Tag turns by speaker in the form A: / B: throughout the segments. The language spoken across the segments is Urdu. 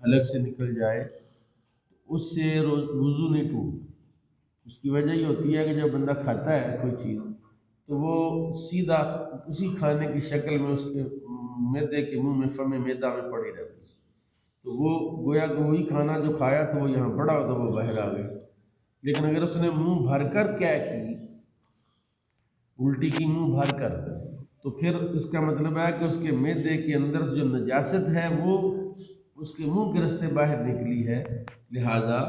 A: حلق سے نکل جائے اس سے وضو نہیں ٹوٹتا۔ اس کی وجہ یہ ہوتی ہے کہ جب بندہ کھاتا ہے کوئی چیز تو وہ سیدھا اسی کھانے کی شکل میں اس کے معدے کے منہ میں فم معدہ میں پڑی رہتی ہے، تو وہ گویا کہ وہی کھانا جو کھایا تو وہ یہاں پڑا تو وہ باہر آ گئی۔ لیکن اگر اس نے منہ بھر کر کیا کی، الٹی کی منہ بھر کر، تو پھر اس کا مطلب ہے کہ اس کے معدے کے اندر جو نجاست ہے وہ اس کے منہ کے راستے باہر نکلی ہے، لہذا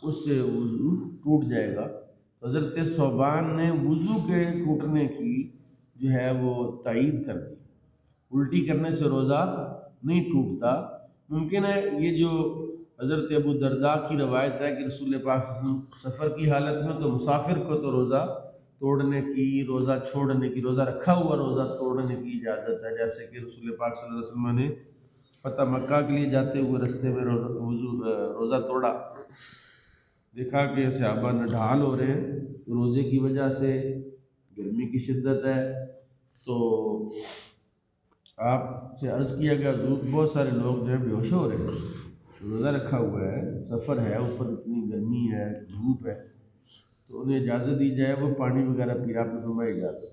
A: اس سے وضو ٹوٹ جائے گا۔ تو حضرت ثوبان نے وضو کے ٹوٹنے کی جو ہے وہ تائید کر دی، الٹی کرنے سے روزہ نہیں ٹوٹتا۔ ممکن ہے یہ جو حضرت ابو درداء کی روایت ہے کہ رسول پاک صلی اللہ علیہ وسلم سفر کی حالت میں تو مسافر کو تو روزہ توڑنے کی، روزہ چھوڑنے کی، روزہ رکھا ہوا روزہ توڑنے کی اجازت ہے، جیسے کہ رسول پاک صلی اللہ علیہ وسلم نے فتح مکہ کے لیے جاتے ہوئے رستے میں روزہ توڑا، دیکھا کہ صحابہ نڈھال ہو رہے ہیں روزے کی وجہ سے، گرمی کی شدت ہے، تو آپ سے عرض کیا گیا حضور بہت سارے لوگ جو ہے بے ہوش ہو رہے ہیں، روزہ رکھا ہوا ہے، سفر ہے، اوپر اتنی گرمی ہے، دھوپ ہے، تو انہیں اجازت دی جائے وہ پانی وغیرہ پی۔ آپ نے فرمایا اجازت،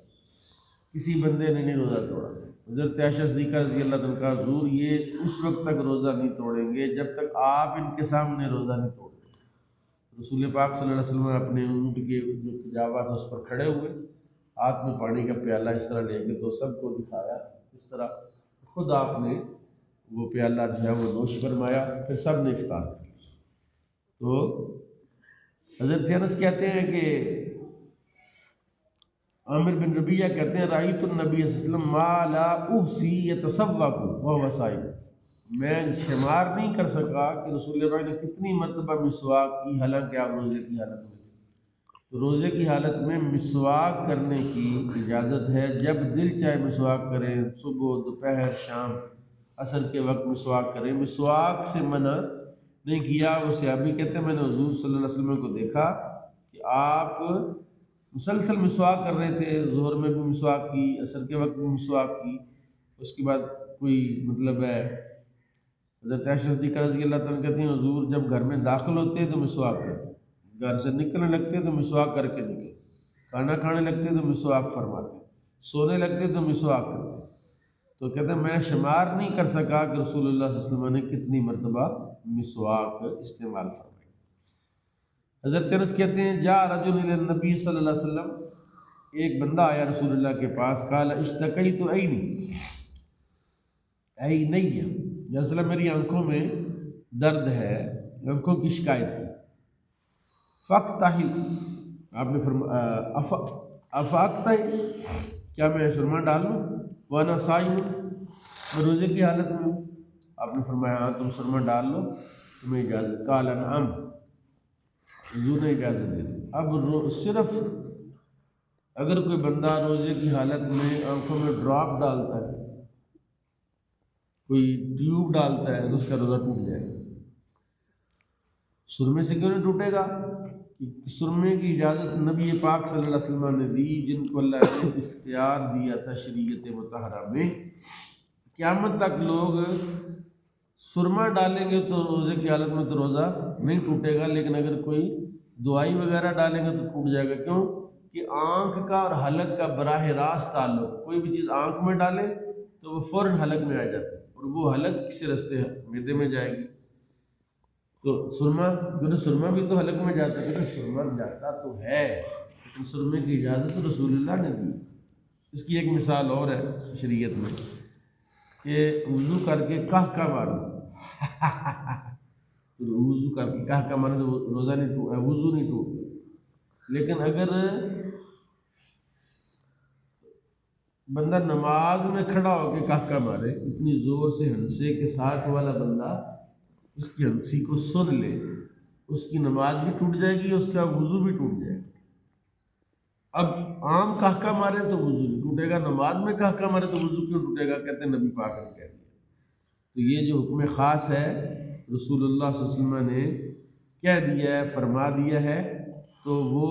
A: کسی بندے نے نہیں روزہ توڑا۔ حضرت عائشہ صدیقہ رضی اللہ عنہ کا حضور یہ اس وقت تک روزہ نہیں توڑیں گے جب تک آپ ان کے سامنے روزہ نہیں توڑیں۔ رسول پاک صلی اللہ علیہ وسلم اپنے اونٹ کے جو کجاوا تھا اس پر کھڑے ہوئے، ہاتھ میں پانی کا پیالہ اس طرح لے کے تو سب کو دکھایا، اس طرح خود آپ نے وہ پیالہ جو ہے وہ نوش فرمایا، پھر سب نے افطار کیا۔ تو حضرت انس کہتے ہیں کہ عامر بن ربیعہ کہتے ہیں رأیت النبی صلی اللہ علیہ وسلم ما لا احصی یتصوق وهو صائم، میں شمار نہیں کر سکا کہ رسول اللہ نے کتنی مرتبہ مسواک کی حالانکہ آپ روزے کی حالت میں تھے۔ تو روزے کی حالت میں مسواک کرنے کی اجازت ہے، جب دل چاہے مسواک کریں، صبح، دوپہر، شام، عصر کے وقت مسواک کریں، مسواک سے منع نہیں کیا۔ وہ صحابی کہتے ہیں میں نے حضور صلی اللہ علیہ وسلم کو دیکھا کہ آپ مسلسل مسواک کر رہے تھے، ظہر میں بھی مسواک کی، عصر کے وقت بھی مسواک کی، اس کے بعد کوئی مطلب ہے حضرت عائشہ صدیقہ رضی اللہ تعالیٰ کہتی ہیں حضور جب گھر میں داخل ہوتے تو مسواک کرتے، گھر سے نکلنے لگتے تو مسواک کر کے نکلتے، کھانا کھانے لگتے تو مسواک فرماتے، سونے لگتے تو مسواک کرتے۔ تو کہتے ہیں میں شمار نہیں کر سکا کہ رسول اللہ صلی اللہ علیہ وسلم نے کتنی مرتبہ مسواک استعمال فرمائی۔ حضرت انس کہتے ہیں جاء رجل الی النبی صلی اللہ علیہ وسلم، ایک بندہ آیا رسول اللہ کے پاس، قال اشتکیت عینی عینی، یا رسول اللہ میری آنکھوں میں درد ہے، آنکھوں کی شکایت ہے، فاقتحل، آپ نے فرمایا افاقتحل، کیا میں سرما ڈال لوں، وانا صائم، میں روزے کی حالت میں ہوں، آپ نے فرمایا ہاں تم سرما ڈال لو، تمہیں اجازت، قال نعم، حضور نے اجازت دے دی۔ اب صرف اگر کوئی بندہ روزے کی حالت میں آنکھوں میں ڈراپ ڈالتا ہے، کوئی ٹیوب ڈالتا ہے تو اس کا روزہ ٹوٹ جائے گا۔ سرمے سے کیوں نہیں ٹوٹے گا؟ سرمے کی اجازت نبی پاک صلی اللہ علیہ وسلم نے دی، جن کو اللہ نے اختیار دیا تھا شریعت مطہرہ میں۔ قیامت تک لوگ سرما ڈالیں گے تو روزے کی حالت میں تو روزہ نہیں ٹوٹے گا، لیکن اگر کوئی دوائی وغیرہ ڈالیں گے تو ٹوٹ جائے گا۔ کیوں کہ آنکھ کا اور حلق کا براہ راست تعلق، کوئی بھی چیز آنکھ میں ڈالے تو وہ فوراً حلق میں آ جاتی ہے، اور وہ حلق کسی راستے معدے میں جائے گی۔ تو سرما بھی تو حلق میں جاتا ہے، سرما جاتا تو ہے لیکن سرمے کی اجازت رسول اللہ نے دی۔ اس کی ایک مثال اور ہے شریعت میں کہ وضو کر کے کہکہ مارنا، وضو کر کے کہکہ مارنے سے روزہ نہیں وضو نہیں ٹوٹتا، لیکن اگر بندہ نماز میں کھڑا ہو کے کہکہ مارے، اتنی زور سے ہنسے کہ ساتھ والا بندہ اس کی ہنسی کو سن لے، اس کی نماز بھی ٹوٹ جائے گی، اس کا وضو بھی ٹوٹ جائے گا۔ اب عام کہکہ مارے تو وضو نہیں ٹوٹے گا، نماز میں کہکہ مارے تو وضو کیوں ٹوٹے گا؟ کہتے ہیں نبی پاک نے کہہ دیا۔ تو یہ جو حکم خاص ہے رسول اللہ صلی اللہ علیہ وسلم نے کہہ دیا ہے، فرما دیا ہے، تو وہ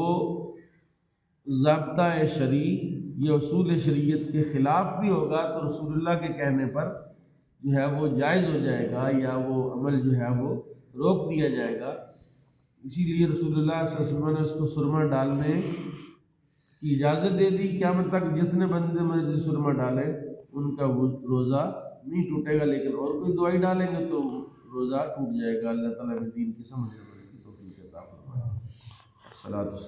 A: ضابطہ شرعی یہ اصول شریعت کے خلاف بھی ہوگا تو رسول اللہ کے کہنے پر جو ہے وہ جائز ہو جائے گا یا وہ عمل جو ہے وہ روک دیا جائے گا۔ اسی لیے رسول اللہ صلی اللہ علیہ وسلم نے اس کو سرما ڈالنے کی اجازت دے دی۔ قیامت تک جتنے بندے میں سرما ڈالیں ان کا روزہ نہیں ٹوٹے گا، لیکن اور کوئی دوائی ڈالیں گے تو روزہ ٹوٹ جائے گا۔ اللہ تعالیٰ نے دین کی سمجھ میں توفیق عطا فرمائے۔ الصلاۃ والسلام